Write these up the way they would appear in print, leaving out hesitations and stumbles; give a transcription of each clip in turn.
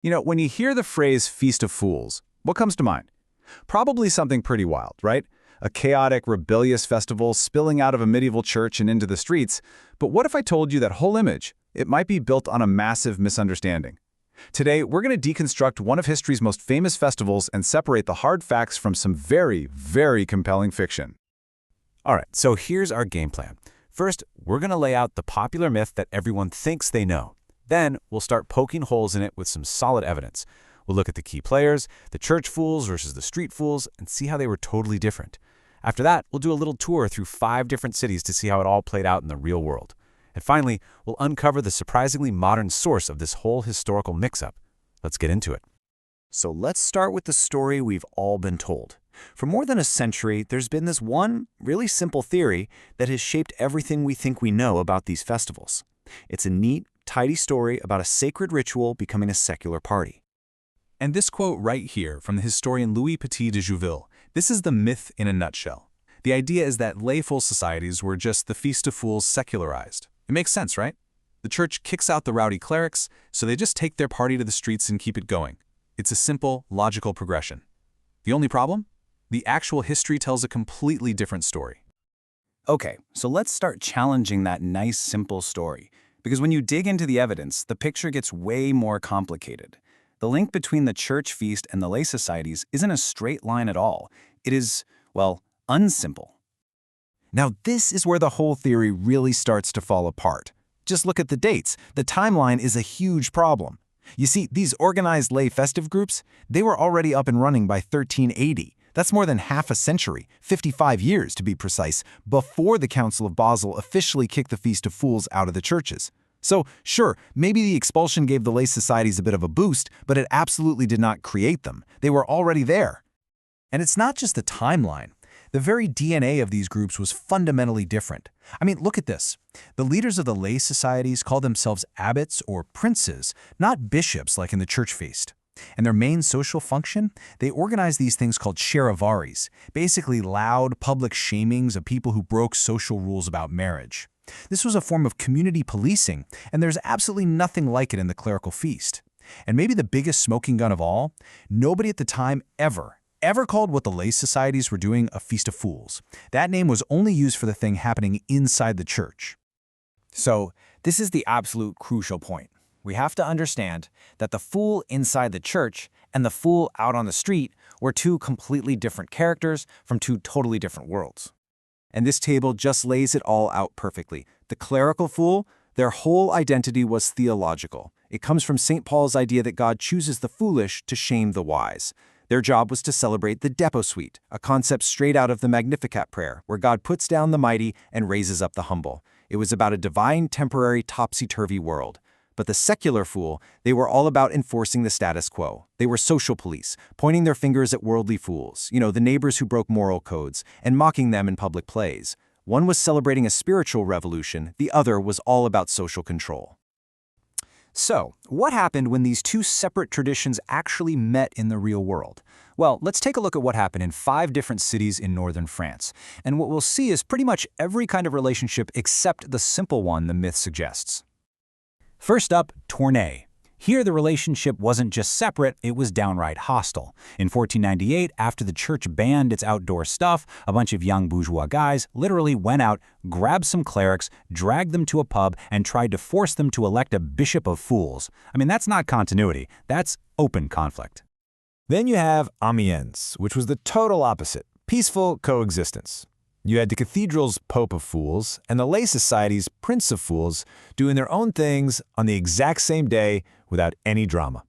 When you hear the phrase Feast of Fools, what comes to mind? Probably something pretty wild, right? A chaotic, rebellious festival spilling out of a medieval church and into the streets. But what if I told you that whole image, it might be built on a massive misunderstanding? Today, we're going to deconstruct one of history's most famous festivals and separate the hard facts from some very, very compelling fiction. All right, so here's our game plan. First, we're going to lay out the popular myth that everyone thinks they know. Then, we'll start poking holes in it with some solid evidence. We'll look at the key players, the church fools versus the street fools, and see how they were totally different. After that, we'll do a little tour through 5 different cities to see how it all played out in the real world. And finally, we'll uncover the surprisingly modern source of this whole historical mix-up. Let's get into it. So let's start with the story we've all been told. For more than a century, there's been this one really simple theory that has shaped everything we think we know about these festivals. It's a neat, tidy story about a sacred ritual becoming a secular party. And this quote right here from the historian Louis Petit de Jouville, this is the myth in a nutshell. The idea is that layful societies were just the Feast of Fools secularized. It makes sense, right? The church kicks out the rowdy clerics, so they just take their party to the streets and keep it going. It's a simple, logical progression. The only problem? The actual history tells a completely different story. Okay, so let's start challenging that nice, simple story. Because when you dig into the evidence, the picture gets way more complicated. The link between the church feast and the lay societies isn't a straight line at all. It is, well, unsimple. Now this is where the whole theory really starts to fall apart. Just look at the dates. The timeline is a huge problem. You see, these organized lay festive groups, they were already up and running by 1380. That's more than half a century, 55 years to be precise, before the Council of Basel officially kicked the Feast of Fools out of the churches. So, sure, maybe the expulsion gave the lay societies a bit of a boost, but it absolutely did not create them. They were already there. And it's not just the timeline. The very DNA of these groups was fundamentally different. I mean, look at this. The leaders of the lay societies call themselves abbots or princes, not bishops like in the church feast. And their main social function? They organize these things called charivaris, basically loud public shamings of people who broke social rules about marriage. This was a form of community policing, and there's absolutely nothing like it in the clerical feast. And maybe the biggest smoking gun of all, nobody at the time ever called what the lay societies were doing a Feast of Fools. That name was only used for the thing happening inside the church. So, this is the absolute crucial point. We have to understand that the fool inside the church and the fool out on the street were 2 completely different characters from 2 totally different worlds. And this table just lays it all out perfectly. The clerical fool, their whole identity was theological. It comes from St. Paul's idea that God chooses the foolish to shame the wise. Their job was to celebrate the Deposuit, a concept straight out of the Magnificat prayer, where God puts down the mighty and raises up the humble. It was about a divine, temporary, topsy-turvy world. But the secular fool, they were all about enforcing the status quo. They were social police, pointing their fingers at worldly fools, the neighbors who broke moral codes, and mocking them in public plays. One was celebrating a spiritual revolution, the other was all about social control. So, what happened when these 2 separate traditions actually met in the real world? Well, let's take a look at what happened in 5 different cities in northern France. And what we'll see is pretty much every kind of relationship except the simple one the myth suggests. First up, Tournai. Here the relationship wasn't just separate, it was downright hostile. In 1498, after the church banned its outdoor stuff, a bunch of young bourgeois guys literally went out, grabbed some clerics, dragged them to a pub, and tried to force them to elect a bishop of fools. I mean, that's not continuity, that's open conflict. Then you have Amiens, which was the total opposite, peaceful coexistence. You had the cathedral's Pope of Fools and the lay society's Prince of Fools doing their own things on the exact same day without any drama.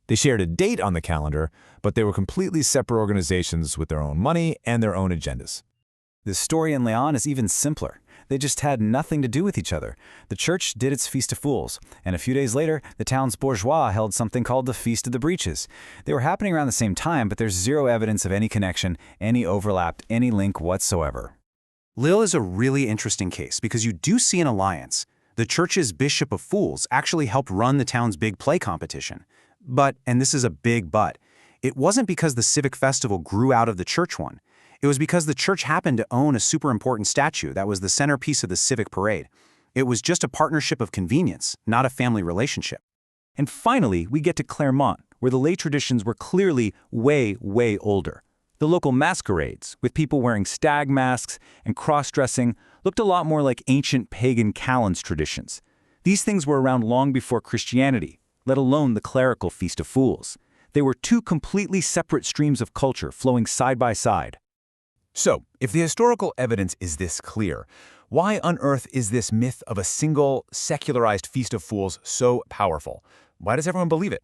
They shared a date on the calendar, but they were completely separate organizations with their own money and their own agendas. The story in Lyon is even simpler. They just had nothing to do with each other. The church did its Feast of Fools, and a few days later, the town's bourgeois held something called the Feast of the Breeches. They were happening around the same time, but there's zero evidence of any connection, any overlap, any link whatsoever. Lille is a really interesting case because you do see an alliance. The church's Bishop of Fools actually helped run the town's big play competition. But, and this is a big but, it wasn't because the civic festival grew out of the church one. It was because the church happened to own a super important statue that was the centerpiece of the civic parade. It was just a partnership of convenience, not a family relationship. And finally, we get to Claremont, where the lay traditions were clearly way, way older. The local masquerades, with people wearing stag masks and cross-dressing, looked a lot more like ancient pagan Calends traditions. These things were around long before Christianity, let alone the clerical Feast of Fools. They were two completely separate streams of culture flowing side by side. So, if the historical evidence is this clear, why on earth is this myth of a single, secularized Feast of Fools so powerful? Why does everyone believe it?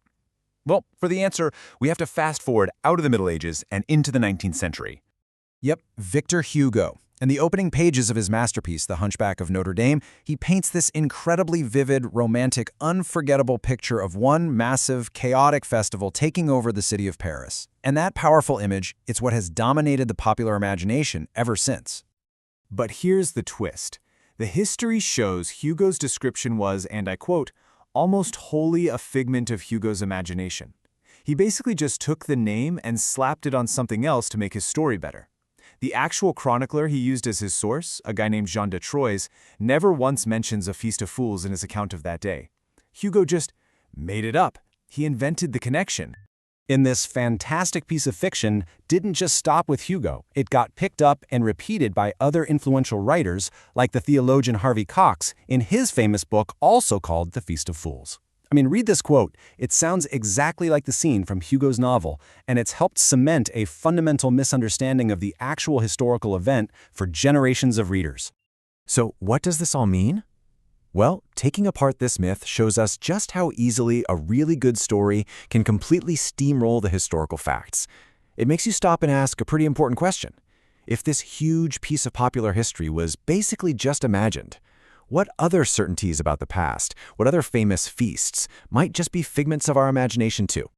Well, for the answer, we have to fast forward out of the Middle Ages and into the 19th century. Yep, Victor Hugo. In the opening pages of his masterpiece, The Hunchback of Notre Dame, he paints this incredibly vivid, romantic, unforgettable picture of one massive, chaotic festival taking over the city of Paris. And that powerful image, it's what has dominated the popular imagination ever since. But here's the twist. The history shows Hugo's description was, and I quote, almost wholly a figment of Hugo's imagination. He basically just took the name and slapped it on something else to make his story better. The actual chronicler he used as his source, a guy named Jean de Troyes, never once mentions a Feast of Fools in his account of that day. Hugo just made it up. He invented the connection. In this fantastic piece of fiction, didn't just stop with Hugo. It got picked up and repeated by other influential writers, like the theologian Harvey Cox, in his famous book also called The Feast of Fools. I mean, read this quote. It sounds exactly like the scene from Hugo's novel, and it's helped cement a fundamental misunderstanding of the actual historical event for generations of readers. So, what does this all mean? Well, taking apart this myth shows us just how easily a really good story can completely steamroll the historical facts. It makes you stop and ask a pretty important question. If this huge piece of popular history was basically just imagined, what other certainties about the past, what other famous feasts, might just be figments of our imagination too?